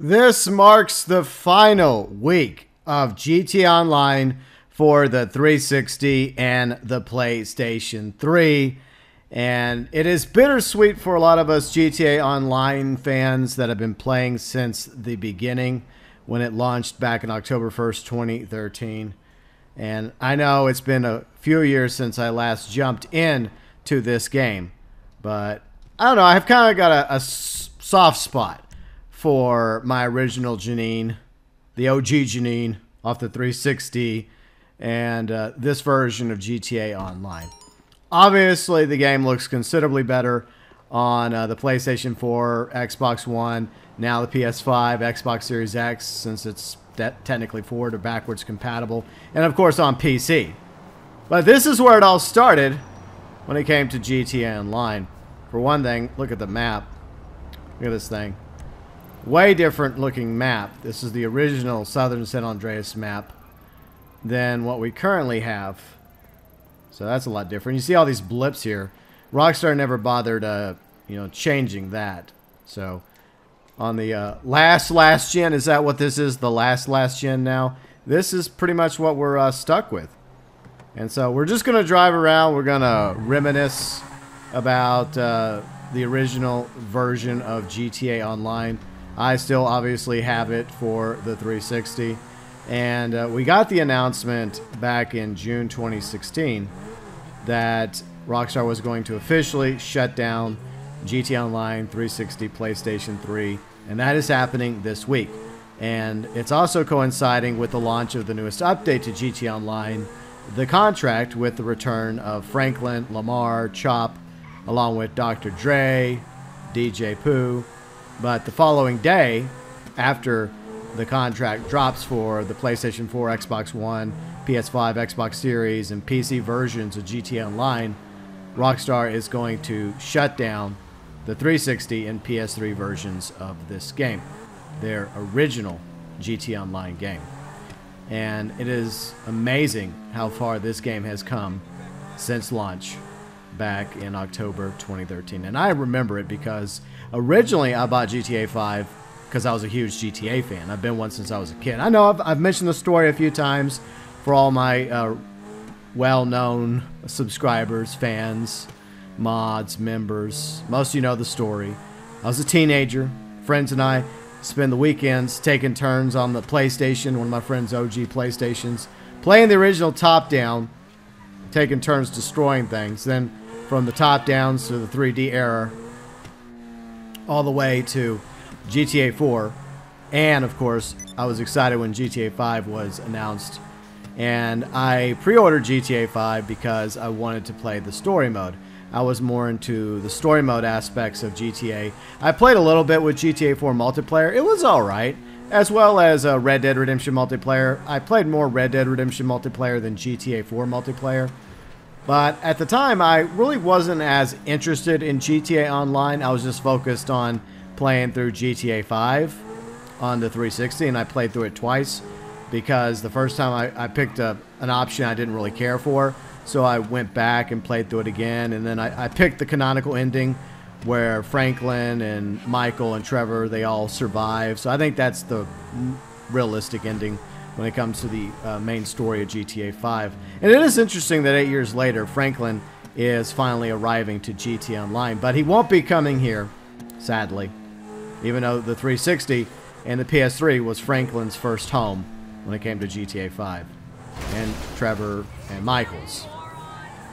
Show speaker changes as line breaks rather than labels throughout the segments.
This marks the final week of GTA Online for the 360 and the PlayStation 3. And it is bittersweet for a lot of us GTA Online fans that have been playing since the beginning when it launched back in October 1st, 2013. And I know it's been a few years since I last jumped in to this game. But I don't know, I've kind of got a soft spot for my original Janine, the OG Janine off the 360, and this version of GTA Online. Obviously, the game looks considerably better on the PlayStation 4, Xbox One, now the PS5, Xbox Series X, since it's technically forward or backwards compatible, and of course on PC. But this is where it all started when it came to GTA Online. For one thing, look at the map. Look at this thing. Way different looking map. This is the original Southern San Andreas map than what we currently have. So that's a lot different. You see all these blips here. Rockstar never bothered, changing that. So on the last gen, is that what this is? The last gen now? This is pretty much what we're stuck with. And so we're just going to drive around. We're going to reminisce about the original version of GTA Online. I still obviously have it for the 360. And we got the announcement back in June 2016 that Rockstar was going to officially shut down GTA Online 360 PlayStation 3. And that is happening this week. And it's also coinciding with the launch of the newest update to GTA Online, the contract with the return of Franklin, Lamar, Chop, along with Dr. Dre, DJ Pooh. But the following day, after the contract drops for the PlayStation 4, Xbox One, PS5, Xbox Series, and PC versions of GTA Online, Rockstar is going to shut down the 360 and PS3 versions of this game, their original GTA Online game. And it is amazing how far this game has come since launch back in October 2013. And I remember it because originally I bought GTA 5 because I was a huge GTA fan. I've been one since I was a kid. I know I've mentioned the story a few times for all my well-known subscribers, fans, mods, members. Most of you know the story. I was a teenager. Friends and I spend the weekends taking turns on the PlayStation, one of my friend's OG PlayStations, playing the original top-down, taking turns destroying things. Then from the top-downs to the 3D era, all the way to GTA 4. And, of course, I was excited when GTA 5 was announced. And I pre-ordered GTA 5 because I wanted to play the story mode. I was more into the story mode aspects of GTA. I played a little bit with GTA 4 multiplayer. It was alright. As well as Red Dead Redemption multiplayer. I played more Red Dead Redemption multiplayer than GTA 4 multiplayer. But at the time, I really wasn't as interested in GTA Online. I was just focused on playing through GTA 5 on the 360, and I played through it twice because the first time I picked an option I didn't really care for, so I went back and played through it again, and then I picked the canonical ending where Franklin and Michael and Trevor, they all survive. So I think that's the realistic ending when it comes to the main story of GTA 5. And it is interesting that 8 years later, Franklin is finally arriving to GTA Online. But he won't be coming here, sadly. Even though the 360 and the PS3 was Franklin's first home when it came to GTA 5. And Trevor and Michael's.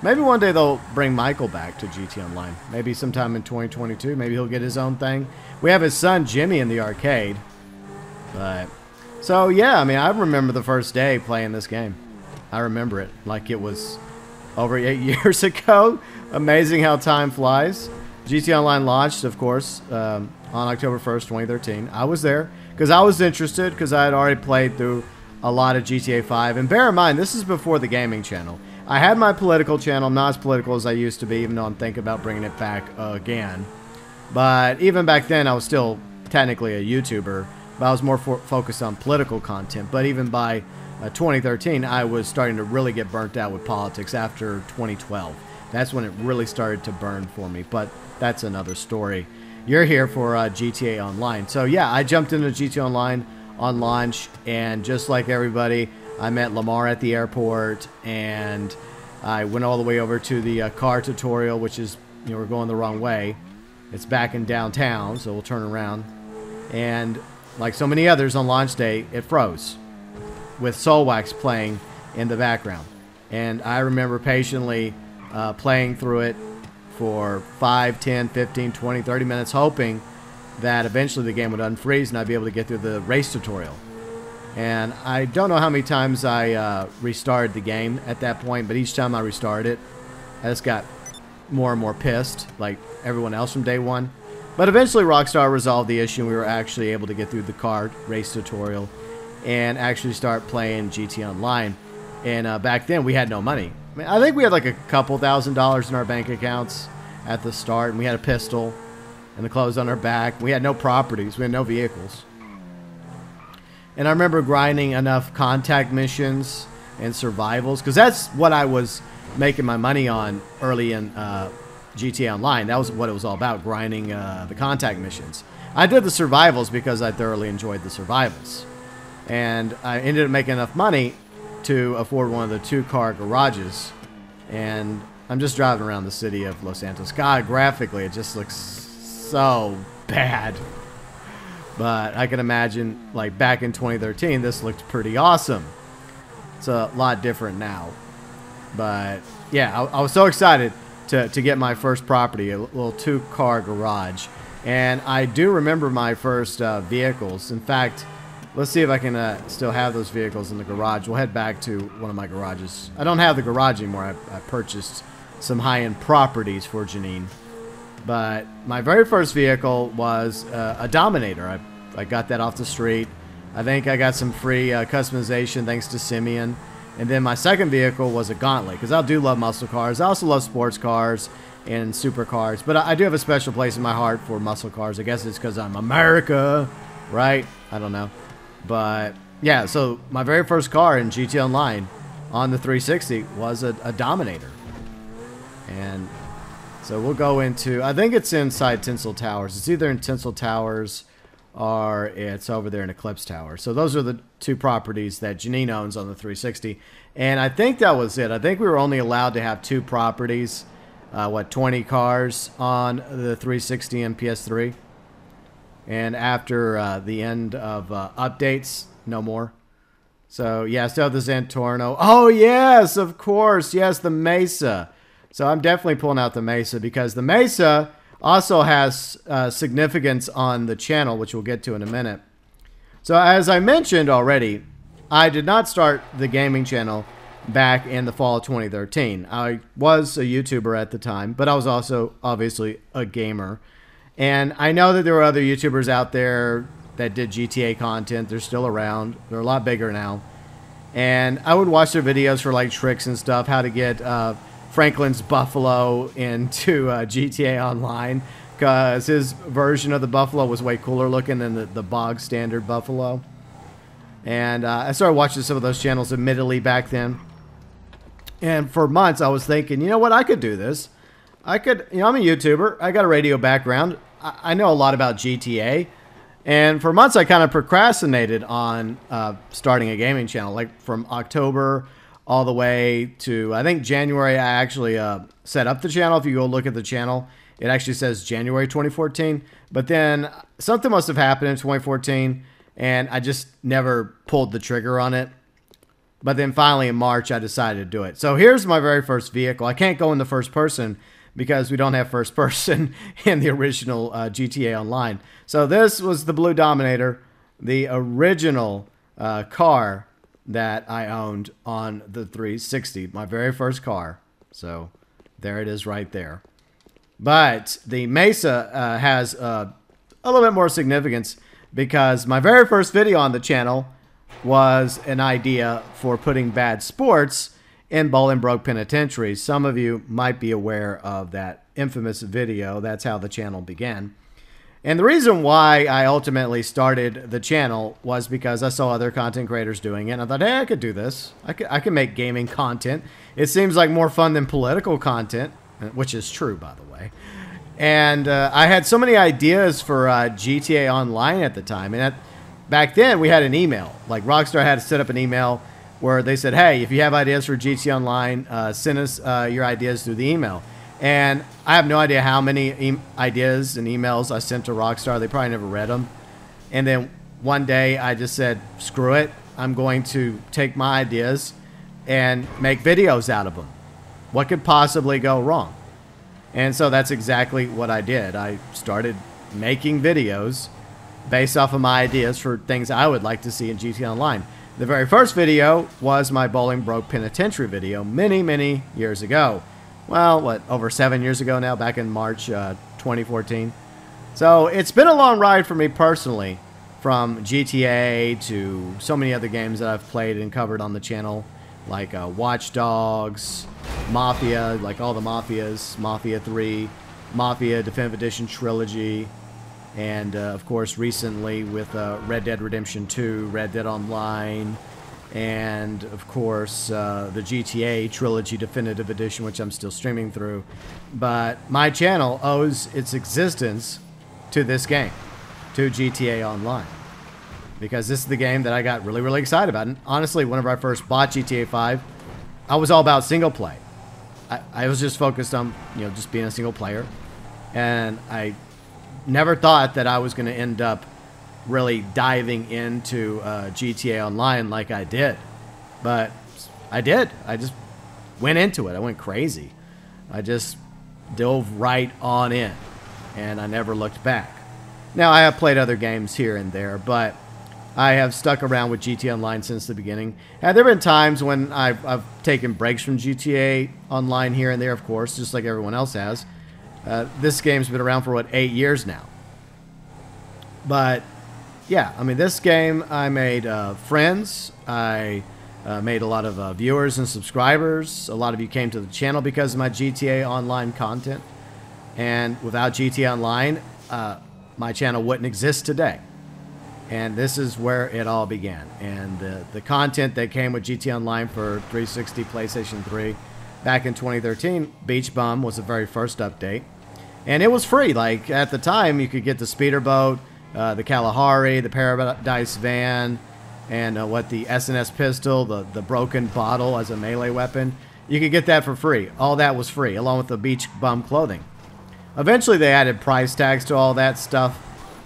Maybe one day they'll bring Michael back to GTA Online. Maybe sometime in 2022. Maybe he'll get his own thing. We have his son Jimmy in the arcade. But so, yeah, I mean, I remember the first day playing this game. I remember it like it was over 8 years ago. Amazing how time flies. GTA Online launched, of course, on October 1st, 2013. I was there because I was interested because I had already played through a lot of GTA 5. And bear in mind, this is before the gaming channel. I had my political channel, not as political as I used to be, even though I'm thinking about bringing it back again. But even back then, I was still technically a YouTuber. But I was more focused on political content. But even by 2013, I was starting to really get burnt out with politics after 2012. That's when it really started to burn for me. But that's another story. you're here for GTA Online. So yeah, I jumped into GTA Online on launch, and just like everybody, I met Lamar at the airport, and I went all the way over to the car tutorial, which is, you know, we're going the wrong way. It's back in downtown, so we'll turn around. And like so many others on launch day, it froze with Soulwax playing in the background. And I remember patiently playing through it for 5, 10, 15, 20, 30 minutes, hoping that eventually the game would unfreeze and I'd be able to get through the race tutorial. And I don't know how many times I restarted the game at that point, but each time I restarted it, I just got more and more pissed, like everyone else from day one. But eventually Rockstar resolved the issue, and we were actually able to get through the car race tutorial and actually start playing GT Online. And back then we had no money. I mean, I think we had like a couple $1,000s in our bank accounts at the start, and we had a pistol and the clothes on our back. We had no properties. We had no vehicles. And I remember grinding enough contact missions and survivals, because that's what I was making my money on early in GTA Online. That was what it was all about, grinding the contact missions. I did the survivals because I thoroughly enjoyed the survivals. And I ended up making enough money to afford one of the 2-car garages. And I'm just driving around the city of Los Santos. God, graphically, it just looks so bad. But I can imagine, like, back in 2013, this looked pretty awesome. It's a lot different now. But, yeah, I was so excited to get my first property, a little 2-car garage. And I do remember my first vehicles. In fact, let's see if I can still have those vehicles in the garage. We'll head back to one of my garages. I don't have the garage anymore. I purchased some high-end properties for Janine. But my very first vehicle was a Dominator. I got that off the street. I think I got some free customization thanks to Simeon. And then my second vehicle was a Gauntlet, because I do love muscle cars. I also love sports cars and supercars. But I do have a special place in my heart for muscle cars. I guess it's because I'm America, right? I don't know. But yeah, so my very first car in GTA Online on the 360 was a Dominator. And so we'll go into, I think it's inside Tinsel Towers. It's either in Tinsel Towers or it's over there in Eclipse Tower. So those are the 2 properties that Janine owns on the 360. And I think that was it. I think we were only allowed to have 2 properties, 20 cars on the 360 and PS3. And after the end of updates, no more. So yeah, still have the Zentorno. Oh yes, of course. Yes, the Mesa. So I'm definitely pulling out the Mesa, because the Mesa also has significance on the channel, which we'll get to in a minute. So as I mentioned already, I did not start the gaming channel back in the fall of 2013. I was a YouTuber at the time, but I was also obviously a gamer. And I know that there were other YouTubers out there that did GTA content. They're still around. They're a lot bigger now. And I would watch their videos for like tricks and stuff, how to get Franklin's Buffalo into GTA Online, because his version of the Buffalo was way cooler looking than the bog standard Buffalo. And I started watching some of those channels admittedly back then. And for months I was thinking, you know what, I could do this. I could, you know, I'm a YouTuber. I got a radio background. I know a lot about GTA. And for months I kind of procrastinated on starting a gaming channel. Like from October all the way to, I think, January, I actually set up the channel. If you go look at the channel, it actually says January 2014. But then something must have happened in 2014, and I just never pulled the trigger on it. But then finally in March, I decided to do it. So here's my very first vehicle. I can't go in the first person because we don't have first person in the original GTA Online. So this was the Blue Dominator, the original car that I owned on the 360, my very first car. So there it is right there. But the Mesa has a little bit more significance, because my very first video on the channel was an idea for putting bad sports in Bolingbroke Penitentiary. Some of you might be aware of that infamous video. That's how the channel began. And the reason why I ultimately started the channel was because I saw other content creators doing it, and I thought, hey, I could do this. I can make gaming content. It seems like more fun than political content, which is true, by the way. And I had so many ideas for GTA Online at the time. And back then, we had an email. Like, Rockstar had to set up an email where they said, hey, if you have ideas for GTA Online, send us your ideas through the email. And I have no idea how many ideas and emails I sent to Rockstar. They probably never read them. And then one day, I just said, screw it. I'm going to take my ideas and make videos out of them. What could possibly go wrong? And so that's exactly what I did. I started making videos based off of my ideas for things I would like to see in GTA Online. The very first video was my Bowling Broke Penitentiary video many, many years ago. Well, what, over 7 years ago now, back in March 2014. So it's been a long ride for me personally, from GTA to so many other games that I've played and covered on the channel, like Watch Dogs, Mafia, like all the Mafias, Mafia 3, Mafia Definitive Edition Trilogy, and of course recently with Red Dead Redemption 2, Red Dead Online, and of course the GTA Trilogy Definitive Edition, which I'm still streaming through. But my channel owes its existence to this game, to GTA Online, because this is the game that I got really, really excited about. And honestly, whenever I first bought GTA 5, I was all about single play. I was just focused on, just being a single player. And I never thought that I was going to end up really diving into GTA Online like I did. But I did. I just went into it. I went crazy. I just dove right on in. And I never looked back. Now, I have played other games here and there, but I have stuck around with GTA Online since the beginning. And there have been times when I've taken breaks from GTA Online here and there, of course, just like everyone else has. This game's been around for, what, 8 years now. But, yeah, I mean, this game, I made friends. I made a lot of viewers and subscribers. A lot of you came to the channel because of my GTA Online content. And without GTA Online, my channel wouldn't exist today. And this is where it all began. And the content that came with GTA Online for 360, PlayStation 3 back in 2013, Beach Bum was the very first update. And it was free. Like, at the time, you could get the speeder boat, the Kalahari, the Paradise Van, and the S&S pistol, the broken bottle as a melee weapon. You could get that for free. All that was free, along with the Beach Bum clothing. Eventually, they added price tags to all that stuff.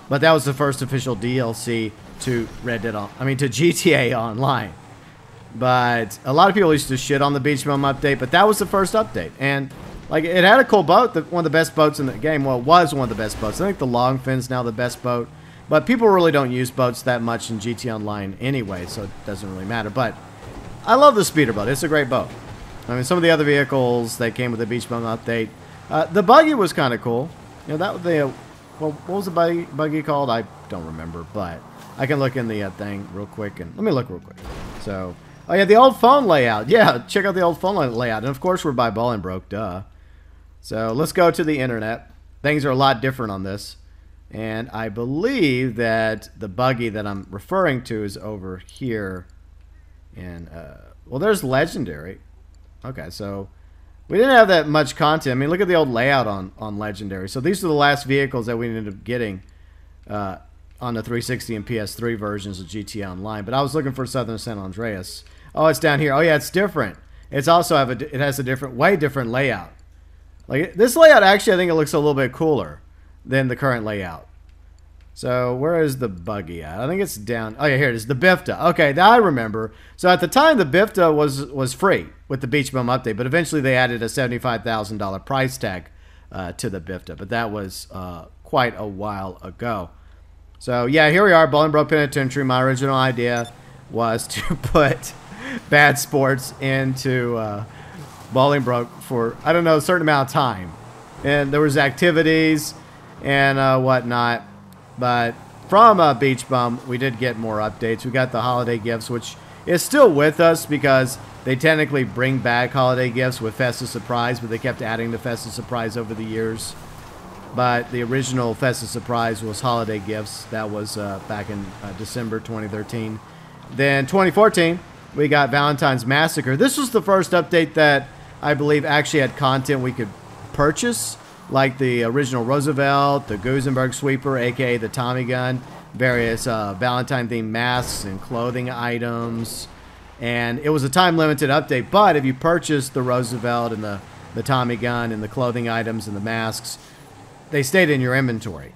But that was the first official DLC to GTA Online. But a lot of people used to shit on the Beach Bum update, but that was the first update. And, like, it had a cool boat, one of the best boats in the game. Well, it was one of the best boats. I think the Longfin's now the best boat. But people really don't use boats that much in GTA Online anyway, so it doesn't really matter. But I love the speeder boat. It's a great boat. I mean, some of the other vehicles that came with the Beach Bum update. The buggy was kind of cool. That was the... Well, what was the buggy called? I don't remember, but I can look in the thing real quick. And let me look real quick. So, oh yeah, the old phone layout. Yeah, check out the old phone layout. And of course, we're by Bowling Broke, duh. So let's go to the internet. Things are a lot different on this. And I believe that the buggy that I'm referring to is over here. And, well, there's Legendary. Okay, so... we didn't have that much content. I mean, look at the old layout on Legendary. So these are the last vehicles that we ended up getting on the 360 and PS3 versions of GTA Online. But I was looking for Southern San Andreas. Oh, it's down here. Oh, yeah, it's different. It's also it has a different, way different layout. Like, this layout, actually, I think it looks a little bit cooler than the current layout. So where is the buggy at? I think it's down. Oh, yeah, here it is. The BIFTA. Okay, now I remember. So at the time, the BIFTA was free with the Beach Bum update, but eventually they added a $75,000 price tag to the BIFTA. But that was quite a while ago. So, yeah, here we are, Bowling Broke Penitentiary. My original idea was to put bad sports into Bowling Broke for, I don't know, a certain amount of time. And there was activities and whatnot. But from Beach Bum, we did get more updates. We got the holiday gifts, which is still with us because they technically bring back holiday gifts with Festive Surprise, but they kept adding the Festive Surprise over the years. But the original Festive Surprise was holiday gifts. That was back in December 2013. Then 2014, we got Valentine's Massacre. This was the first update that I believe actually had content we could purchase like the original Roosevelt, the Gusenberg Sweeper, aka the Tommy gun, various Valentine-themed masks and clothing items. And it was a time-limited update, but if you purchased the Roosevelt and the Tommy gun and the clothing items and the masks, they stayed in your inventory.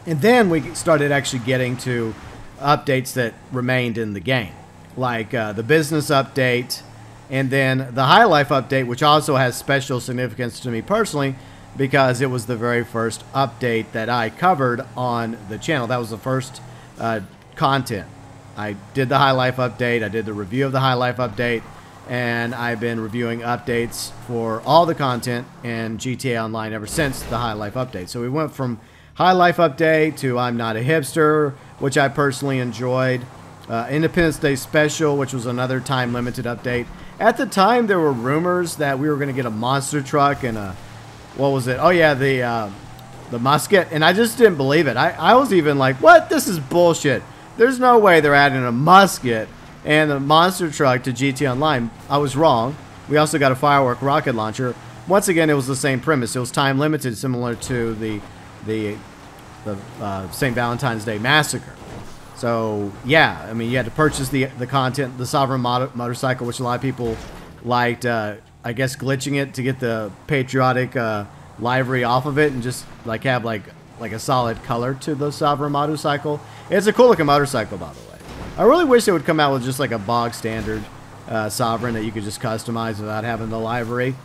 And then we started actually getting to updates that remained in the game, like the business update, and then the High Life update, which also has special significance to me personally because it was the very first update that I covered on the channel. That was the first content. I did the High Life update, I did the review of the High Life update, and I've been reviewing updates for all the content in GTA Online ever since the High Life update. So we went from High Life update to I'm Not a Hipster, which I personally enjoyed. Independence Day Special, which was another time-limited update. At the time, there were rumors that we were going to get a monster truck and a, what was it? Oh yeah, the musket, and I just didn't believe it. I was even like, what? This is bullshit. There's no way they're adding a musket and a monster truck to GT Online. I was wrong. We also got a Firework rocket launcher. Once again, it was the same premise. It was time limited, similar to the St. Valentine's Day Massacre. So yeah, I mean, you had to purchase the content, the Sovereign motorcycle, which a lot of people liked. I guess glitching it to get the patriotic livery off of it and just like have like a solid color to the Sovereign motorcycle. It's a cool looking motorcycle, by the way. I really wish they would come out with just like a bog standard Sovereign that you could just customize without having the livery.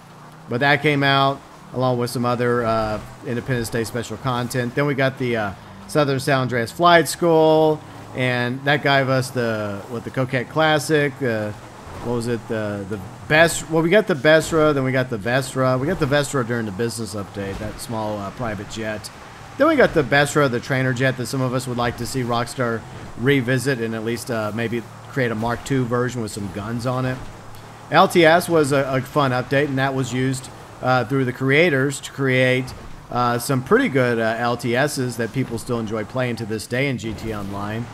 But that came out along with some other Independence Day special content. Then we got the Southern San Andreas Flight School, and that gave us the Coquette Classic. What was it? The best. Well, we got the Bestra, then we got the Vestra. We got the Vestra during the business update, that small private jet. Then we got the Bestra, the trainer jet that some of us would like to see Rockstar revisit and at least maybe create a Mark II version with some guns on it. LTS was a fun update, and that was used through the creators to create some pretty good LTSs that people still enjoy playing to this day in GT Online.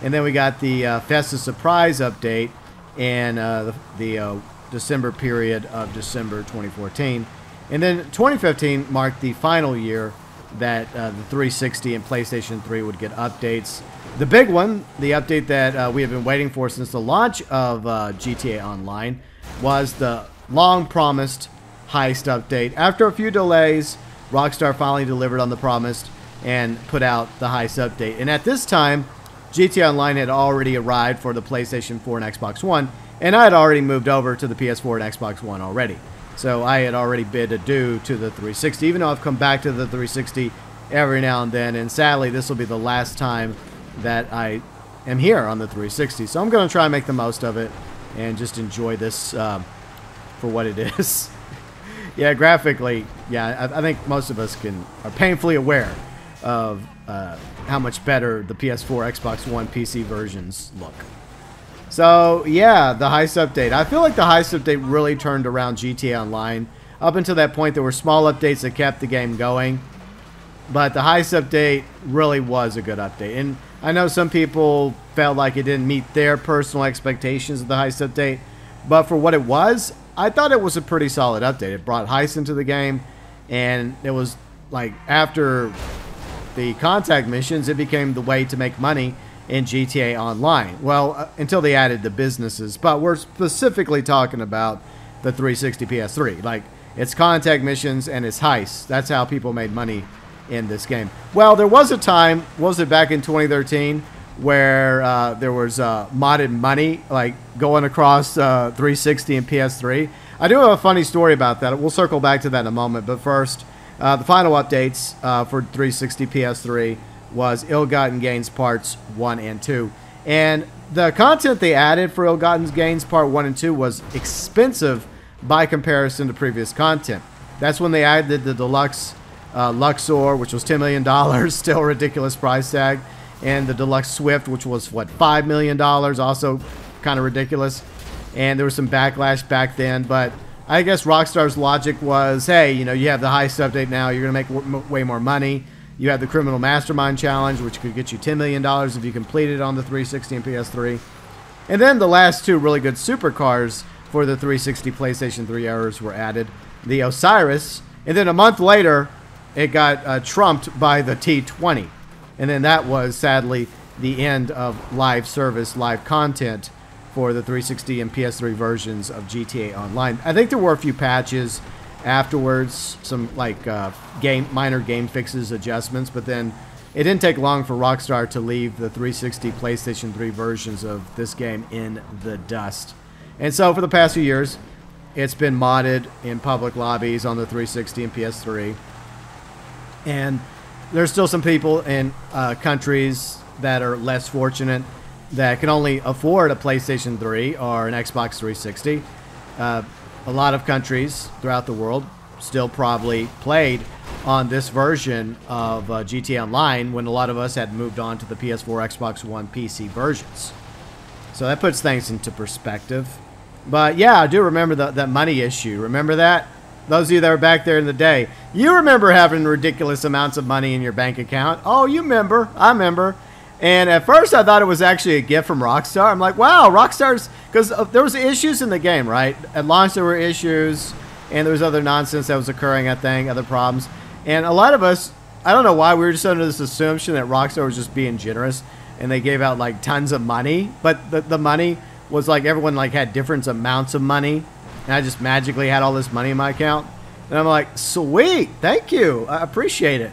And then we got the Festive Surprise update in the December period of December 2014. And then 2015 marked the final year that the 360 and PlayStation 3 would get updates. The big one, the update that we have been waiting for since the launch of GTA Online, was the long-promised Heist update. After a few delays, Rockstar finally delivered on the promise and put out the Heist update. And at this time, GTA Online had already arrived for the PlayStation 4 and Xbox One, and I had already moved over to the PS4 and Xbox One already. So I had already bid adieu to the 360, even though I've come back to the 360 every now and then. And sadly, this will be the last time that I am here on the 360. So I'm going to try and make the most of it and just enjoy this for what it is. Yeah, graphically, yeah, I think most of us are painfully aware of how much better the PS4, Xbox One, PC versions look. So, yeah, the Heist update. I feel like the Heist update really turned around GTA Online. Up until that point, there were small updates that kept the game going. But the Heist update really was a good update. And I know some people felt like it didn't meet their personal expectations of the Heist update. But for what it was, I thought it was a pretty solid update. It brought Heist into the game. And it was like after the contact missions, it became the way to make money in GTA Online. Well, until they added the businesses. But we're specifically talking about the 360 PS3. Like, it's contact missions and it's heists. That's how people made money in this game. Well, there was a time, was it back in 2013, where there was modded money, like going across 360 and PS3. I do have a funny story about that. We'll circle back to that in a moment. But first, the final updates for 360 PS3 was Ill-Gotten Gains Parts 1 and 2. And the content they added for Ill-Gotten Gains Part 1 and 2 was expensive by comparison to previous content. That's when they added the deluxe Luxor, which was $10 million, still a ridiculous price tag. And the deluxe Swift, which was, what, $5 million, also kind of ridiculous. And there was some backlash back then, but I guess Rockstar's logic was, hey, you know, you have the Heist update now, you're going to make way more money. You have the Criminal Mastermind Challenge, which could get you $10 million if you complete it on the 360 and PS3. And then the last two really good supercars for the 360 PlayStation 3 errors were added. The Osiris And then a month later, it got trumped by the T20. And then that was, sadly, the end of live service, live content for the 360 and PS3 versions of GTA Online. I think there were a few patches afterwards, some like minor game fixes, adjustments, but then it didn't take long for Rockstar to leave the 360 PlayStation 3 versions of this game in the dust. And so for the past few years, it's been modded in public lobbies on the 360 and PS3. And there's still some people in countries that are less fortunate that can only afford a PlayStation 3 or an Xbox 360. A lot of countries throughout the world still probably played on this version of GTA Online when a lot of us had moved on to the PS4, Xbox One, PC versions. So that puts things into perspective. But yeah, I do remember that money issue. Remember that? Those of you that were back there in the day, you remember having ridiculous amounts of money in your bank account. Oh, you remember. I remember. And at first I thought it was actually a gift from Rockstar. I'm like, wow, Rockstar's... Because there was issues in the game, right? At launch there were issues, and there was other nonsense that was occurring, I think, other problems. And a lot of us, I don't know why, we were just under this assumption that Rockstar was just being generous, and they gave out, like, tons of money. But the money was, like, everyone, like, had different amounts of money. And I just magically had all this money in my account. And I'm like, sweet, thank you, I appreciate it.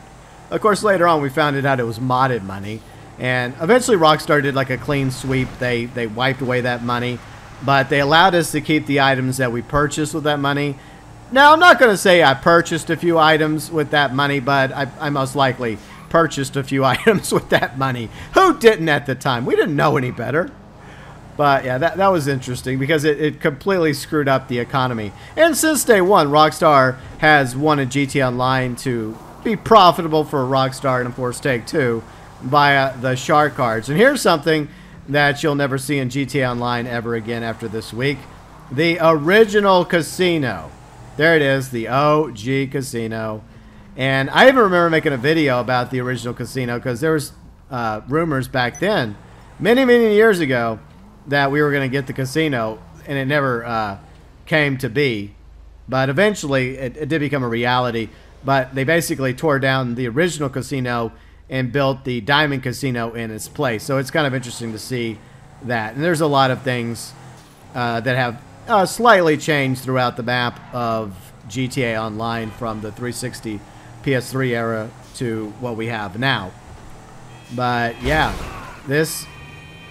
Of course, later on, we found out it was modded money. And eventually Rockstar did like a clean sweep. They wiped away that money, but they allowed us to keep the items that we purchased with that money. Now, I'm not going to say I purchased a few items with that money, but I most likely purchased a few items with that money. Who didn't at the time? We didn't know any better. But yeah, that was interesting because it completely screwed up the economy. And since day one, Rockstar has wanted GTA Online to be profitable for Rockstar and of course Take-Two via the shark cards. And here's something that you'll never see in GTA Online ever again after this week. The original casino. There it is, the OG casino. And I even remember making a video about the original casino because there was rumors back then, many years ago, that we were going to get the casino, and it never came to be. But eventually, it did become a reality. But they basically tore down the original casino and built the Diamond Casino in its place. So it's kind of interesting to see that. And there's a lot of things that have slightly changed throughout the map of GTA Online from the 360 PS3 era to what we have now. But yeah, this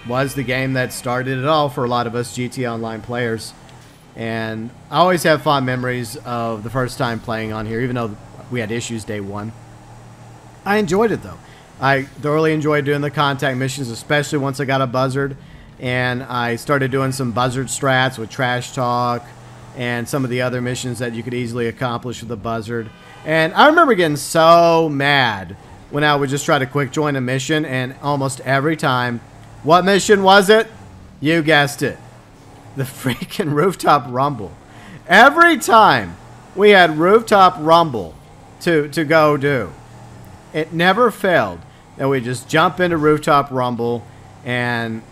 was the game that started it all for a lot of us GTA Online players. And I always have fond memories of the first time playing on here, even though we had issues day one. I enjoyed it though. I thoroughly enjoyed doing the contact missions, especially once I got a buzzard. And I started doing some buzzard strats with trash talk and some of the other missions that you could easily accomplish with a buzzard. And I remember getting so mad when I would just try to quick join a mission, and almost every time, what mission was it? You guessed it. The freaking Rooftop Rumble. Every time we had Rooftop Rumble to go do, it never failed that we just jump into Rooftop Rumble, and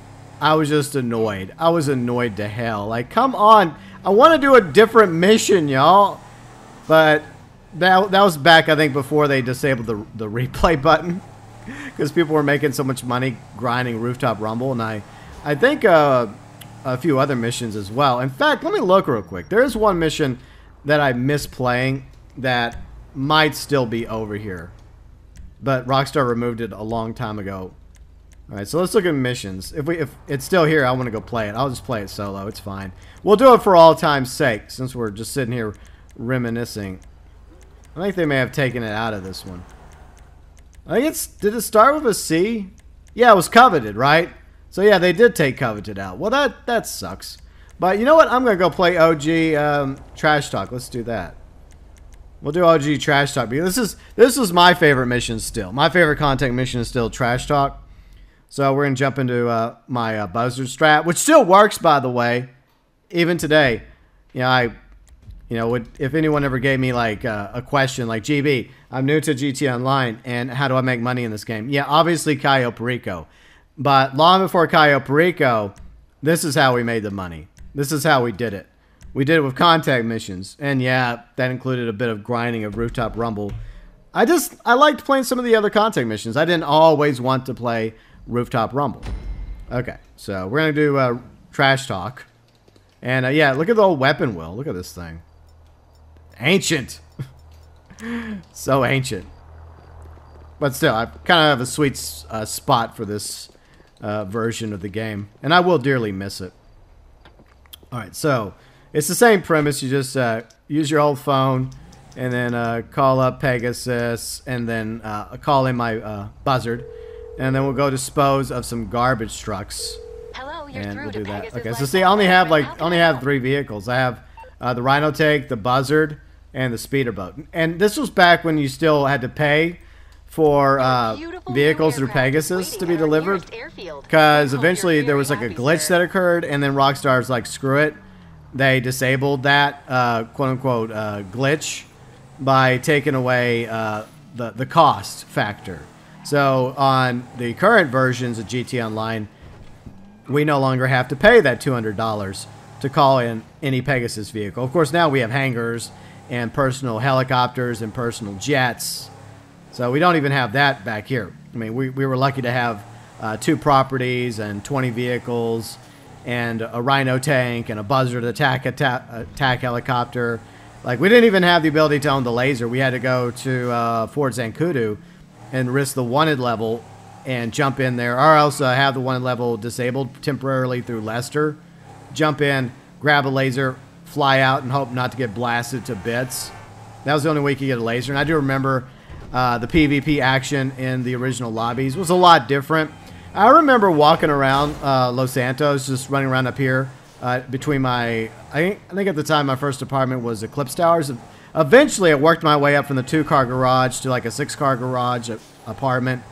I was just annoyed. I was annoyed to hell. Like, come on. I want to do a different mission, y'all. But that was back, I think, before they disabled the replay button. Because people were making so much money grinding Rooftop Rumble. And I think a few other missions as well. In fact, let me look real quick. There is one mission that I miss playing that might still be over here. But Rockstar removed it a long time ago. Alright, so let's look at missions. If it's still here, I want to go play it. I'll just play it solo. It's fine. We'll do it for all time's sake, since we're just sitting here reminiscing. I think they may have taken it out of this one. I think did it start with a C? Yeah, it was Coveted, right? So yeah, they did take Coveted out. Well, that sucks. But you know what? I'm going to go play OG Trash Talk. Let's do that. We'll do OG Trash Talk, because this is my favorite mission still. My favorite contact mission is still Trash Talk. So we're going to jump into my buzzard strat, which still works, by the way, even today. You know, if anyone ever gave me like a question like, GB, I'm new to GTA Online, and how do I make money in this game? Yeah, obviously Cayo Perico. But long before Cayo Perico, this is how we made the money. This is how we did it. we did it with contact missions. And yeah, that included a bit of grinding of Rooftop Rumble. I liked playing some of the other contact missions. I didn't always want to play Rooftop Rumble. Okay, so we're going to do Trash Talk. And yeah, look at the old weapon wheel. Look at this thing. Ancient. So ancient. But still, I kind of have a sweet spot for this version of the game. And I will dearly miss it. Alright, so it's the same premise. You just use your old phone and then call up Pegasus and then call in my buzzard. And then we'll go dispose of some garbage trucks.
Hello, you're
and
through
we'll
to
do that.
Pegasus
Okay, so see, I only have 3 vehicles. I have the Rhino Tank, the Buzzard, and the Speeder Boat. And this was back when you still had to pay for vehicles through Pegasus to be delivered. Because eventually there was like a glitch that occurred, and then Rockstar's like, screw it. They disabled that quote-unquote glitch by taking away the cost factor. So on the current versions of GT Online, we no longer have to pay that $200 to call in any Pegasus vehicle. Of course, now we have hangars and personal helicopters and personal jets. So we don't even have that back here. I mean, we were lucky to have 2 properties and 20 vehicles and a Rhino Tank and a Buzzard attack helicopter. Like, we didn't even have the ability to own the laser. We had to go to Fort Zancudo and risk the wanted level and jump in there, or else have the wanted level disabled temporarily through Lester. Jump in, grab a laser, fly out, and hope not to get blasted to bits. That was the only way you could get a laser. And I do remember the PvP action in the original lobbies was a lot different. I remember walking around Los Santos, just running around up here between my, I think at the time my first apartment was Eclipse Towers. Eventually I worked my way up from the 2-car garage to like a 6-car garage apartment.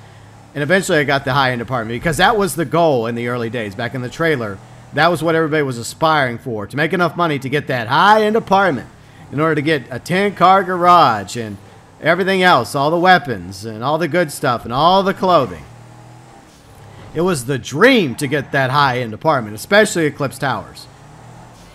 And eventually I got the high-end apartment because that was the goal in the early days, back in the trailer. That was what everybody was aspiring for, to make enough money to get that high-end apartment in order to get a 10-car garage and everything else, all the weapons and all the good stuff and all the clothing. It was the dream to get that high-end apartment, especially Eclipse Towers.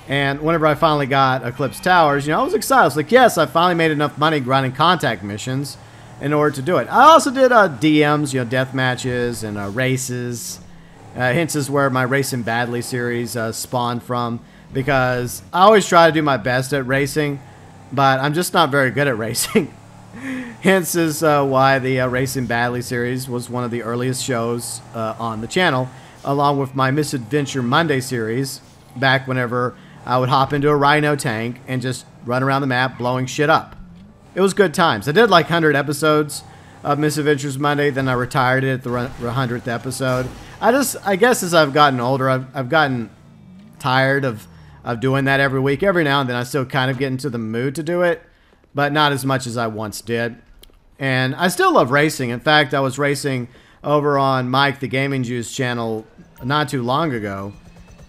And whenever I finally got Eclipse Towers, you know, I was excited. I was like, yes, I finally made enough money grinding contact missions in order to do it. I also did DMs, you know, death matches and races. Hence is where my Racing Badly series spawned from, because I always try to do my best at racing, but I'm just not very good at racing. Hence is why the Racing Badly series was one of the earliest shows on the channel, along with my Misadventure Monday series, back whenever I would hop into a Rhino Tank and just run around the map blowing shit up. It was good times. I did like 100 episodes of Misadventures Monday, then I retired it at the 100th episode. I guess as I've gotten older, I've gotten tired of doing that every week. Every now and then I still kind of get into the mood to do it, but not as much as I once did. And I still love racing. In fact, I was racing over on Mike the Gaming Juice channel not too long ago,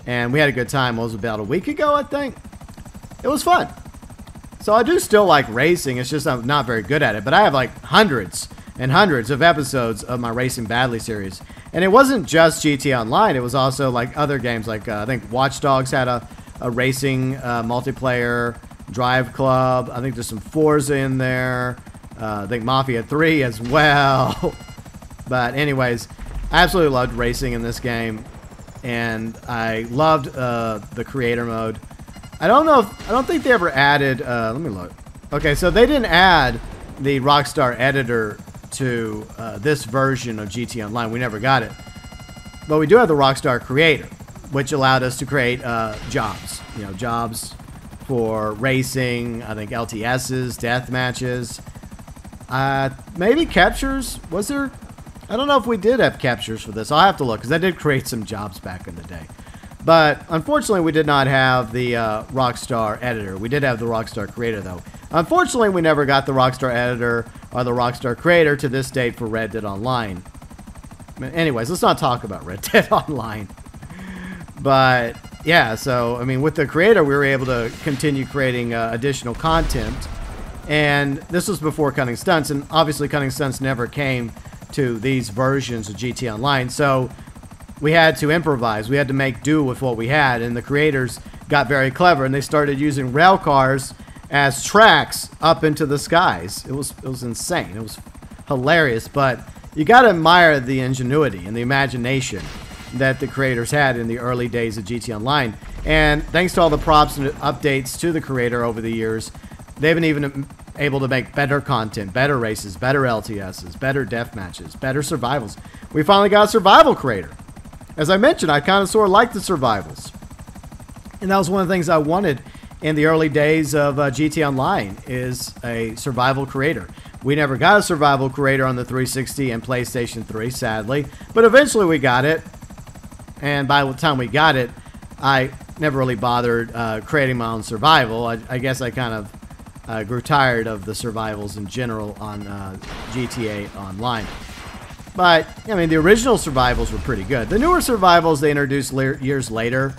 and we had a good time. It was about a week ago, I think. It was fun. So I do still like racing. It's just I'm not very good at it. But I have like hundreds and hundreds of episodes of my Racing Badly series. And it wasn't just GT Online. It was also like other games. Like I think Watch Dogs had a racing multiplayer. Drive Club. I think there's some Forza in there. I think Mafia 3 as well. But anyways, I absolutely loved racing in this game. And I loved the creator mode. I don't think they ever added, let me look. Okay, so they didn't add the Rockstar editor to this version of GT Online. We never got it. But we do have the Rockstar Creator, which allowed us to create jobs. You know, jobs for racing, I think LTSs, death matches. Maybe captures? Was there? I don't know if we did have captures for this. I'll have to look, because I did create some jobs back in the day. But unfortunately, we did not have the Rockstar editor. We did have the Rockstar Creator, though. Unfortunately, we never got the Rockstar editor or the Rockstar Creator to this date for Red Dead Online. Anyways, let's not talk about Red Dead Online. But yeah, so I mean, with the Creator, we were able to continue creating additional content. And this was before Cutting Stunts, and obviously Cutting Stunts never came to these versions of GT Online. So we had to improvise. We had to make do with what we had, and the creators got very clever, and they started using rail cars as tracks up into the skies. It was insane. It was hilarious, but you got to admire the ingenuity and the imagination that the creators had in the early days of GT Online. And thanks to all the props and updates to the creator over the years, they've been even able to make better content, better races, better LTSs, better death matches, better survivals. We finally got a survival creator. As I mentioned, I kind of sort of like the survivals. And that was one of the things I wanted in the early days of GT Online, is a survival creator. We never got a survival creator on the 360 and PlayStation 3, sadly. But eventually we got it. And by the time we got it, I never really bothered creating my own survival. I guess I kind of grew tired of the survivals in general on GTA Online. But, I mean, the original survivals were pretty good. The newer survivals they introduced years later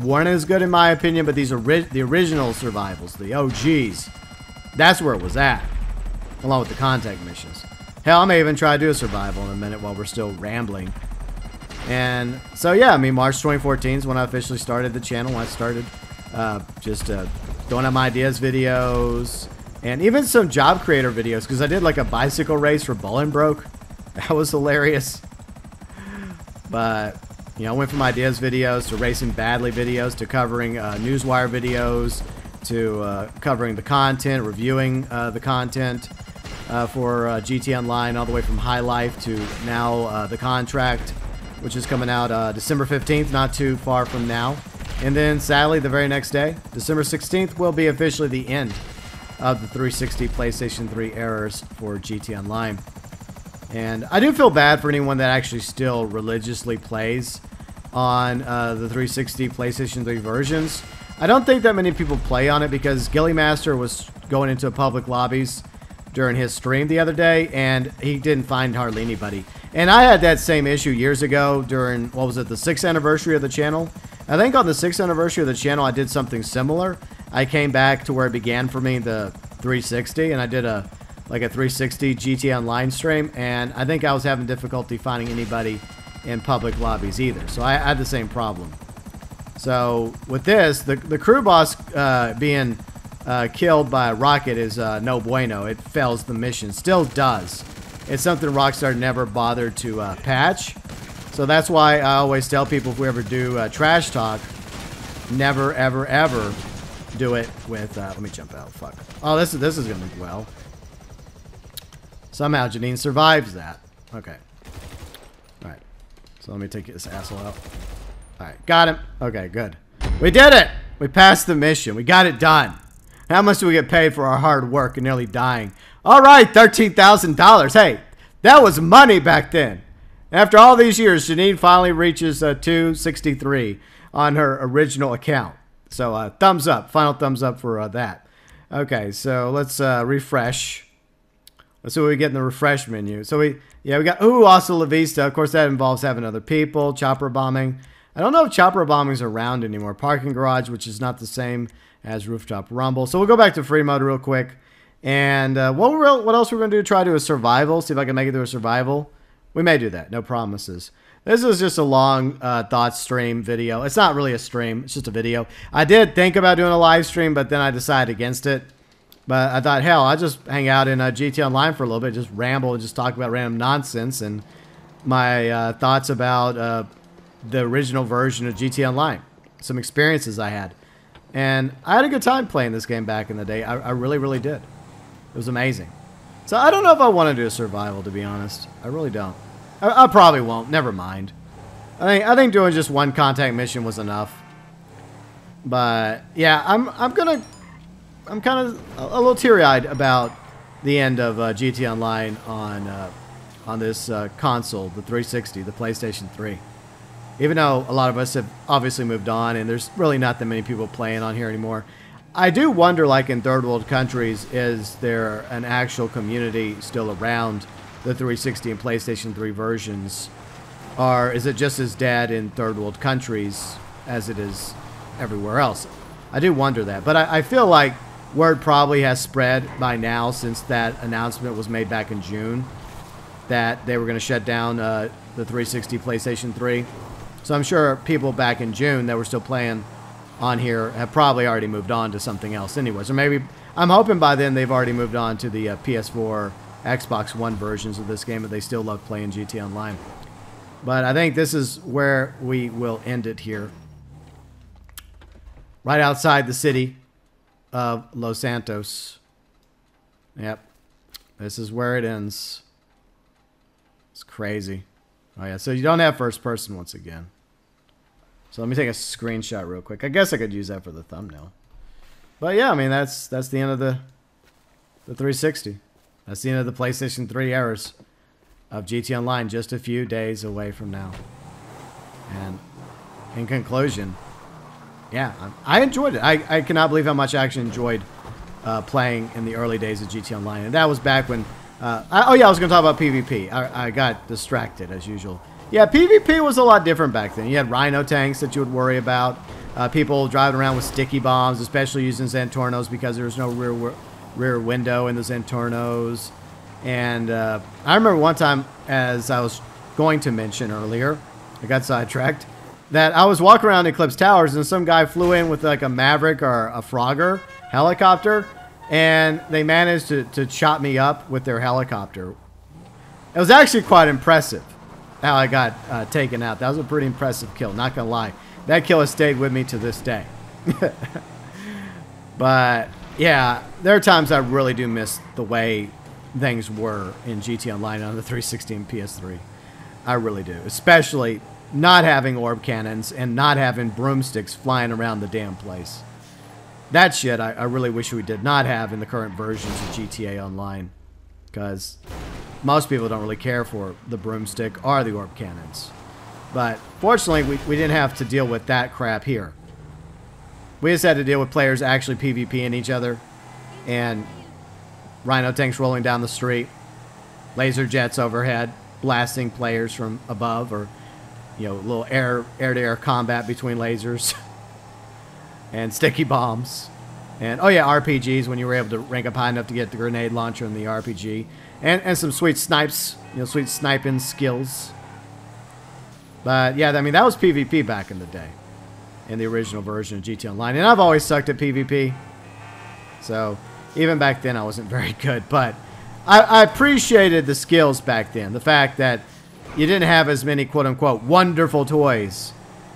weren't as good in my opinion, but these the original survivals, the OGs, that's where it was at, along with the contact missions. Hell, I may even try to do a survival in a minute while we're still rambling. And so, yeah, I mean, March 2014 is when I officially started the channel. I started just throwing out my ideas videos, and even some job creator videos, because I did like a bicycle race for Bolingbroke. That was hilarious. But, you know, I went from ideas videos to racing badly videos to covering newswire videos to covering the content, reviewing the content for GT Online, all the way from High Life to now the contract, which is coming out December 15th, not too far from now. And then, sadly, the very next day, December 16th, will be officially the end of the 360 PlayStation 3 errors for GT Online. And I do feel bad for anyone that actually still religiously plays on the 360 PlayStation 3 versions. I don't think that many people play on it, because Gilly Master was going into public lobbies during his stream the other day, and he didn't find hardly anybody. And I had that same issue years ago during, what was it, the 6th anniversary of the channel? I think on the 6th anniversary of the channel, I did something similar. I came back to where it began for me, the 360, and I did a 360 GT Online stream, and I think I was having difficulty finding anybody in public lobbies either. So I had the same problem. So with this, the crew boss being killed by a rocket is no bueno. It fails the mission. Still does. It's something Rockstar never bothered to patch. So that's why I always tell people, if we ever do trash talk, never, ever, ever do it with... let me jump out. Fuck. Oh, this is going to be well. Somehow Janine survives that. Okay. Alright. So let me take this asshole out. Alright. Got him. Okay, good. We did it! We passed the mission. We got it done. How much do we get paid for our hard work and nearly dying? Alright, $13,000. Hey, that was money back then. After all these years, Janine finally reaches 263 on her original account. So, thumbs up. Final thumbs up for that. Okay, so let's refresh. Let's see what we get in the refresh menu. So we got, ooh, Hasta La Vista. Of course, that involves having other people. Chopper bombing. I don't know if chopper bombing's around anymore. Parking garage, which is not the same as rooftop rumble. So we'll go back to free mode real quick. And what else we're going to do? Try to do a survival. See if I can make it through a survival. We may do that. No promises. This is just a long thoughts stream video. It's not really a stream. It's just a video. I did think about doing a live stream, but then I decided against it. But I thought, hell, I'll just hang out in GT Online for a little bit, just ramble and just talk about random nonsense and my thoughts about the original version of GT Online. Some experiences I had. And I had a good time playing this game back in the day. I really, really did. It was amazing. So I don't know if I want to do a survival, to be honest. I really don't. I probably won't. Never mind. I think doing just one contact mission was enough. But yeah, I'm kind of a little teary-eyed about the end of GT Online on this console, the 360, the PlayStation 3. Even though a lot of us have obviously moved on and there's really not that many people playing on here anymore, I do wonder, like in third world countries, is there an actual community still around the 360 and PlayStation 3 versions? Or is it just as dead in third world countries as it is everywhere else? I do wonder that. But I feel like word probably has spread by now, since that announcement was made back in June that they were going to shut down the 360 PlayStation 3. So I'm sure people back in June that were still playing on here have probably already moved on to something else anyways. Or maybe, I'm hoping by then they've already moved on to the PS4, Xbox One versions of this game, but they still love playing GTA Online. But I think this is where we will end it here. Right outside the city of Los Santos. Yep. This is where it ends. It's crazy. Oh yeah, so you don't have first person once again. So let me take a screenshot real quick. I guess I could use that for the thumbnail. But yeah, I mean that's the end of the 360. That's the end of the PlayStation 3 eras of GTA Online, just a few days away from now. And in conclusion, yeah, I enjoyed it. I cannot believe how much I actually enjoyed playing in the early days of GTA Online. And that was back when... oh yeah, I was going to talk about PvP. I got distracted as usual. Yeah, PvP was a lot different back then. You had rhino tanks that you would worry about. People driving around with sticky bombs, especially using Zentornos because there was no rear window in the Zentornos. And I remember one time, as I was going to mention earlier, I got sidetracked, that I was walking around Eclipse Towers and some guy flew in with like a Maverick or a Frogger helicopter, and they managed to chop me up with their helicopter. It was actually quite impressive how I got taken out. That was a pretty impressive kill, not gonna lie. That kill has stayed with me to this day. But yeah, there are times I really do miss the way things were in GTA Online on the 360 and PS3. I really do, especially not having orb cannons and not having broomsticks flying around the damn place. That shit I really wish we did not have in the current versions of GTA Online, because most people don't really care for the broomstick or the orb cannons. But fortunately, we didn't have to deal with that crap here. We just had to deal with players actually PvPing each other, and rhino tanks rolling down the street, laser jets overhead, blasting players from above, or you know, little air-to-air combat between lasers, and sticky bombs, and oh yeah, RPGs when you were able to rank up high enough to get the grenade launcher in the RPG, and some sweet snipes, you know, sweet sniping skills. But yeah, I mean that was PvP back in the day, in the original version of GTA Online, and I've always sucked at PvP, so even back then I wasn't very good, but I appreciated the skills back then. The fact that you didn't have as many quote-unquote wonderful toys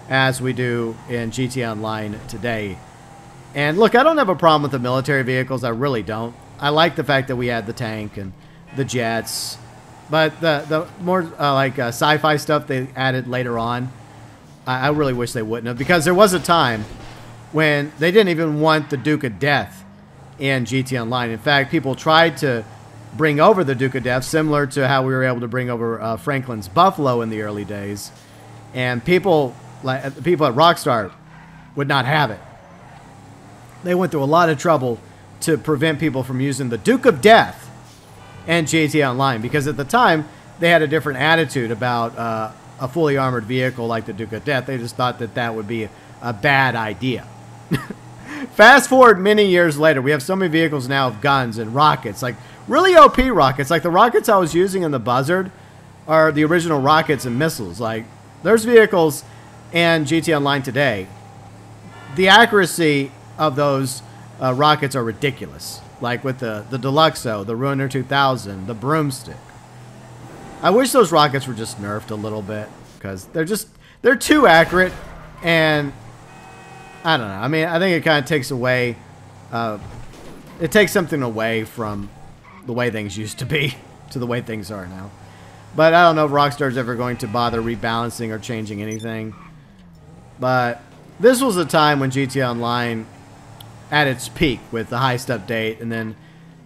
as we do in GTA Online today. And look, I don't have a problem with the military vehicles. I really don't. I like the fact that we had the tank and the jets. But the more sci-fi stuff they added later on, I really wish they wouldn't have. Because there was a time when they didn't even want the Duke of Death in GTA Online. In fact, people tried to bring over the Duke of Death, similar to how we were able to bring over Franklin's Buffalo in the early days. And people at Rockstar would not have it. They went through a lot of trouble to prevent people from using the Duke of Death and GTA Online, because at the time they had a different attitude about a fully armored vehicle like the Duke of Death. They just thought that that would be a bad idea. Fast forward many years later, we have so many vehicles now with guns and rockets, like really OP rockets. Like the rockets I was using in the Buzzard are the original rockets and missiles. Like there's vehicles in GTA Online today. The accuracy of those rockets are ridiculous. Like with the Deluxo, the Ruiner 2000, the Broomstick. I wish those rockets were just nerfed a little bit, because they're too accurate, and I don't know. I mean, I think it kind of takes away, it takes something away from the way things used to be to the way things are now. But I don't know if Rockstar's ever going to bother rebalancing or changing anything. But this was a time when GTA Online, at its peak with the Heist update and then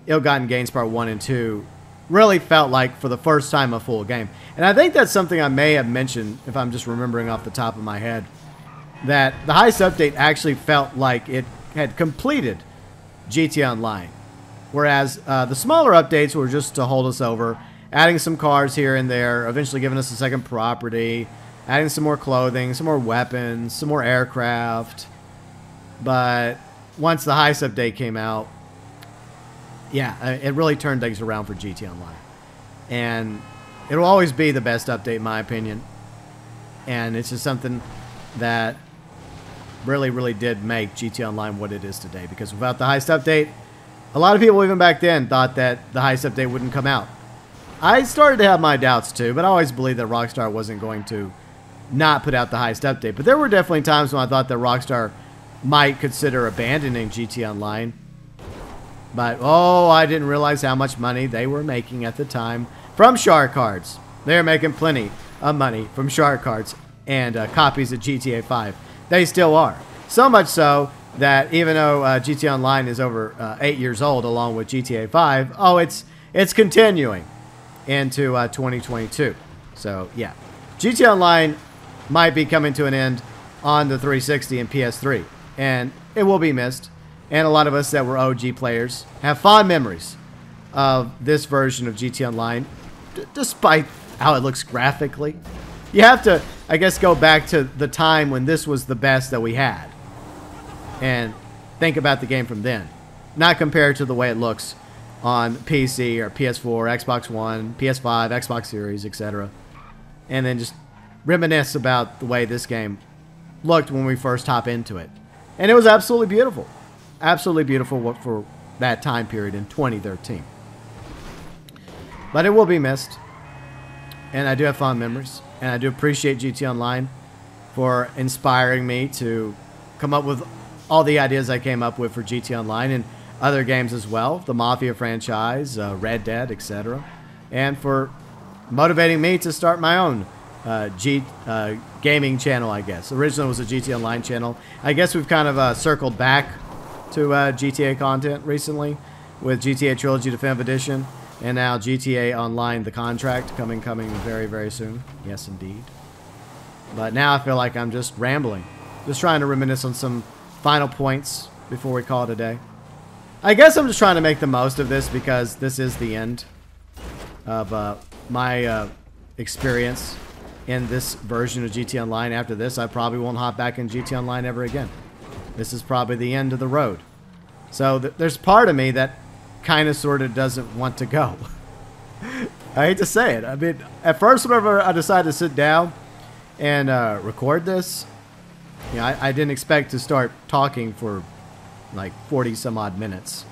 Ill-Gotten Gains Part 1 and 2, really felt like for the first time a full game. And I think that's something I may have mentioned, if I'm just remembering off the top of my head, that the Heist update actually felt like it had completed GTA Online. Whereas the smaller updates were just to hold us over, adding some cars here and there, eventually giving us a second property, adding some more clothing, some more weapons, some more aircraft. But once the Heist update came out, yeah, it really turned things around for GTA Online. And it'll always be the best update in my opinion. And it's just something that really, really did make GTA Online what it is today. Because without the heist update, a lot of people even back then thought that the heist update wouldn't come out. I started to have my doubts too, but I always believed that Rockstar wasn't going to not put out the heist update. But there were definitely times when I thought that Rockstar might consider abandoning GTA Online. But, oh, I didn't realize how much money they were making at the time from shark cards. They were making plenty of money from shark cards and copies of GTA 5. They still are. So much so that even though GTA Online is over 8 years old along with GTA 5, oh, it's continuing into 2022. So, yeah. GTA Online might be coming to an end on the 360 and PS3. And it will be missed. And a lot of us that were OG players have fond memories of this version of GTA Online, despite how it looks graphically. You have to, I guess, go back to the time when this was the best that we had. And think about the game from then. Not compared to the way it looks on PC or PS4, Xbox One, PS5, Xbox Series, etc. And then just reminisce about the way this game looked when we first hop into it. And it was absolutely beautiful. Absolutely beautiful for that time period in 2013. But it will be missed. And I do have fond memories. And I do appreciate GTA Online for inspiring me to come up with all the ideas I came up with for GTA Online and other games as well. The Mafia franchise, Red Dead, etc. And for motivating me to start my own gaming channel, I guess. Originally it was a GTA Online channel. I guess we've kind of circled back to GTA content recently with GTA Trilogy Definitive Edition and now GTA Online The Contract coming very, very soon. Yes, indeed. But now I feel like I'm just rambling. Just trying to reminisce on some final points before we call it a day. I guess I'm just trying to make the most of this because this is the end of my experience in this version of GTA Online. After this, I probably won't hop back in GTA Online ever again. This is probably the end of the road. So there's part of me that kind of sort of doesn't want to go. I hate to say it. I mean, at first, whenever I decided to sit down and record this, you know, I didn't expect to start talking for like 40 some odd minutes.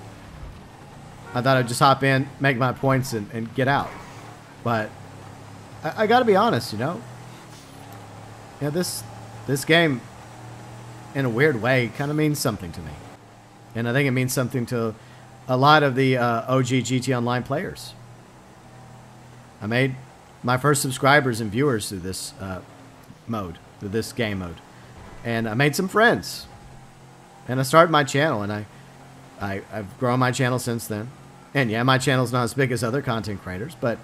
I thought I'd just hop in, make my points, and get out. But I gotta be honest, you know. Yeah, this game, in a weird way, kind of means something to me. And I think it means something to a lot of the OG GTA Online players. I made my first subscribers and viewers through this mode, through this game mode. And I made some friends. And I started my channel, and I've grown my channel since then. And yeah, my channel's not as big as other content creators, but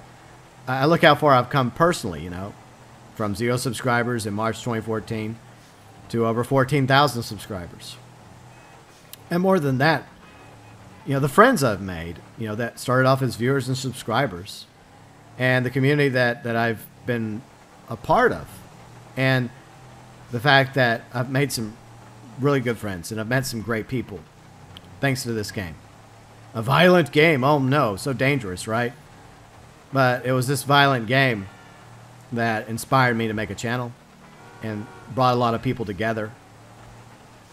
I look how far I've come personally, you know. From 0 subscribers in March 2014 to over 14,000 subscribers. And more than that, you know, the friends I've made, you know, that started off as viewers and subscribers. And the community that I've been a part of. And the fact that I've made some really good friends and I've met some great people thanks to this game. A violent game, oh no, so dangerous, right? But it was this violent game that inspired me to make a channel and brought a lot of people together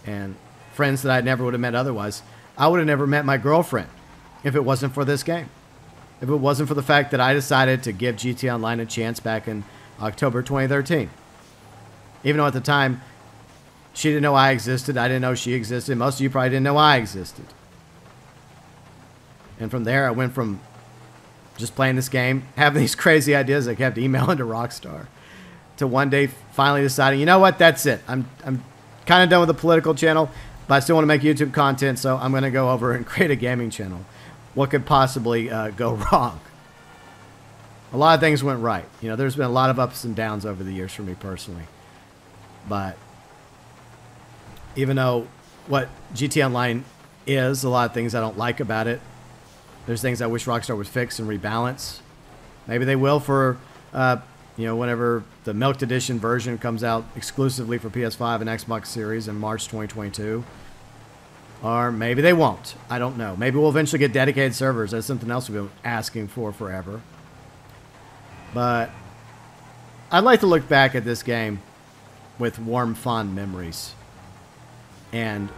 and friends that I never would have met otherwise. I would have never met my girlfriend if it wasn't for this game. If it wasn't for the fact that I decided to give GTA Online a chance back in October 2013. Even though at the time, she didn't know I existed, I didn't know she existed, most of you probably didn't know I existed. And from there, I went from just playing this game, having these crazy ideas I kept emailing to Rockstar, to one day finally deciding, you know what, that's it. I'm kind of done with the political channel, but I still want to make YouTube content, so I'm going to go over and create a gaming channel. What could possibly go wrong? A lot of things went right. You know, there's been a lot of ups and downs over the years for me personally. But even though what GTA Online is, a lot of things I don't like about it. There's things I wish Rockstar would fix and rebalance. Maybe they will for, you know, whenever the Milked Edition version comes out exclusively for PS5 and Xbox Series in March 2022. Or maybe they won't. I don't know. Maybe we'll eventually get dedicated servers. That's something else we've been asking for forever. But I'd like to look back at this game with warm, fond memories. And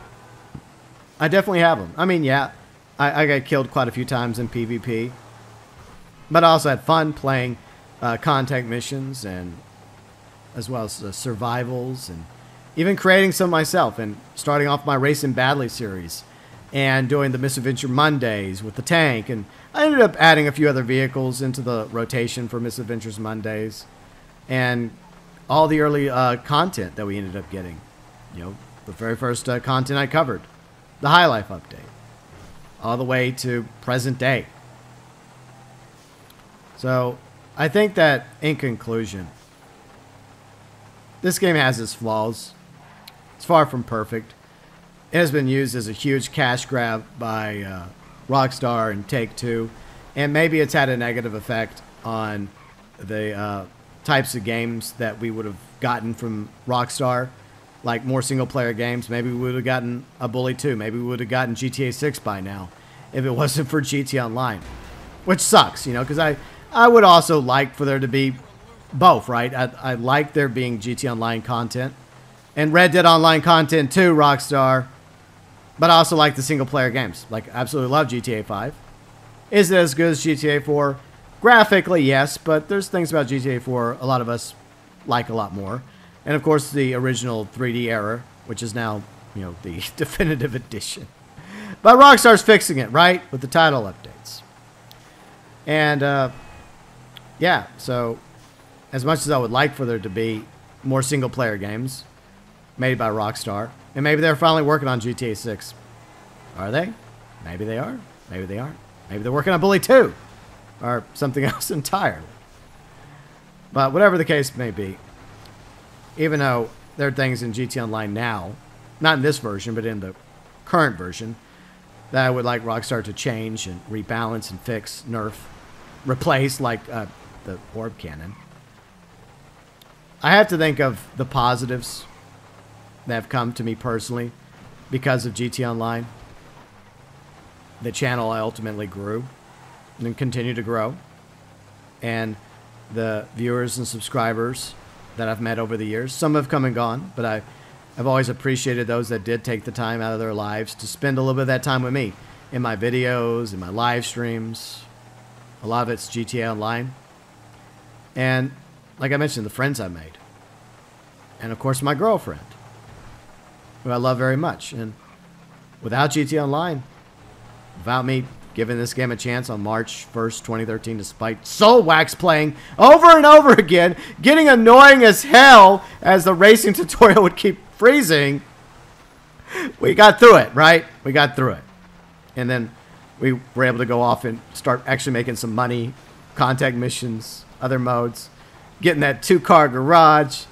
I definitely have them. I mean, yeah, I got killed quite a few times in PvP. But I also had fun playing contact missions, and as well as survivals, and even creating some myself, and starting off my Racing Badly series and doing the Misadventure Mondays with the tank. And I ended up adding a few other vehicles into the rotation for Misadventures Mondays, and all the early content that we ended up getting. You know, the very first content I covered, the High Life update, all the way to present day. So I think that, in conclusion, this game has its flaws. It's far from perfect. It has been used as a huge cash grab by Rockstar and Take-Two, and maybe it's had a negative effect on the types of games that we would have gotten from Rockstar, like more single-player games. Maybe we would have gotten a Bully 2. Maybe we would have gotten GTA 6 by now if it wasn't for GTA Online, which sucks, you know, because I would also like for there to be both, right? I like there being GTA Online content and Red Dead Online content too, Rockstar. But I also like the single-player games. Like, absolutely love GTA 5. Is it as good as GTA 4? Graphically, yes, but there's things about GTA 4 a lot of us like a lot more. And, of course, the original 3D era, which is now, you know, the definitive edition. But Rockstar's fixing it, right? With the title updates. And, yeah, so as much as I would like for there to be more single-player games made by Rockstar, and maybe they're finally working on GTA 6. Are they? Maybe they are. Maybe they aren't. Maybe they're working on Bully 2. Or something else entirely. But whatever the case may be, even though there are things in GTA Online now, not in this version, but in the current version, that I would like Rockstar to change and rebalance and fix, nerf, replace, like the orb cannon. I have to think of the positives that have come to me personally because of GTA Online. The channel I ultimately grew and continue to grow, and the viewers and subscribers that I've met over the years. Some have come and gone, but I've always appreciated those that did take the time out of their lives to spend a little bit of that time with me in my videos, in my live streams. A lot of it's GTA Online. And like I mentioned, the friends I made. And of course my girlfriend, who I love very much. And without GTA Online, without me giving this game a chance on March 1st, 2013, despite Soul Wax playing over and over again, getting annoying as hell as the racing tutorial would keep freezing, we got through it, right? We got through it. And then we were able to go off and start actually making some money, contact missions, other modes, getting that 2-car garage,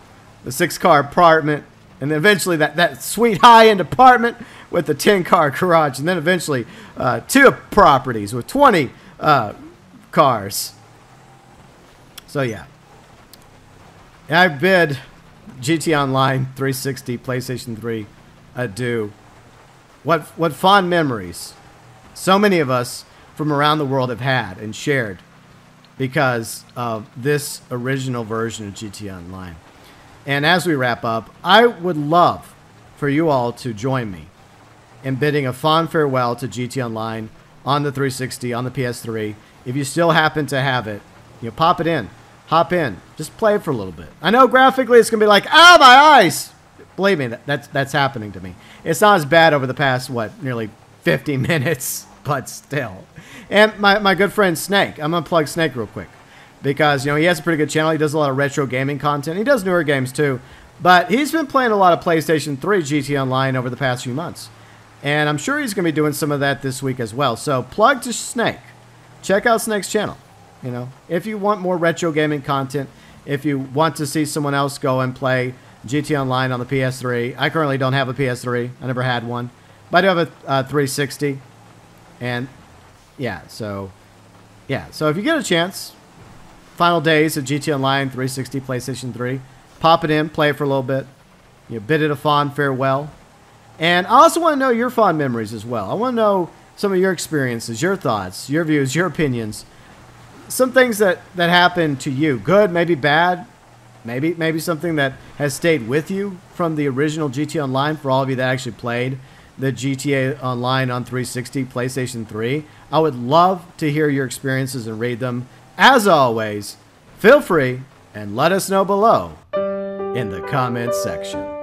the 6-car apartment, and then eventually that sweet high-end apartment with the 10-car garage, and then eventually 2 properties with 20 cars. So yeah. And I bid GTA Online 360, PlayStation 3 adieu. What fond memories so many of us from around the world have had and shared because of this original version of GTA Online. And as we wrap up, I would love for you all to join me in bidding a fond farewell to GTA Online on the 360, on the PS3. If you still happen to have it, you know, pop it in, hop in, just play it for a little bit. I know graphically it's gonna be like, ah, my eyes. Believe me, that's happening to me. It's not as bad over the past nearly 50 minutes, but still. And my good friend Snake, I'm gonna plug Snake real quick. Because, you know, he has a pretty good channel. He does a lot of retro gaming content. He does newer games, too. But he's been playing a lot of PlayStation 3 GTA Online over the past few months. And I'm sure he's going to be doing some of that this week as well. So, plug to Snake. Check out Snake's channel. You know, if you want more retro gaming content, if you want to see someone else go and play GTA Online on the PS3. I currently don't have a PS3. I never had one. But I do have a 360. And, yeah, so if you get a chance, final days of GTA Online 360 PlayStation 3. Pop it in, play it for a little bit. You know, bid it a fond farewell. And I also want to know your fond memories as well. I want to know some of your experiences, your thoughts, your views, your opinions. Some things that happened to you. Good, maybe bad. maybe something that has stayed with you from the original GTA Online for all of you that actually played the GTA Online on 360, PlayStation 3. I would love to hear your experiences and read them. As always, feel free and let us know below in the comments section.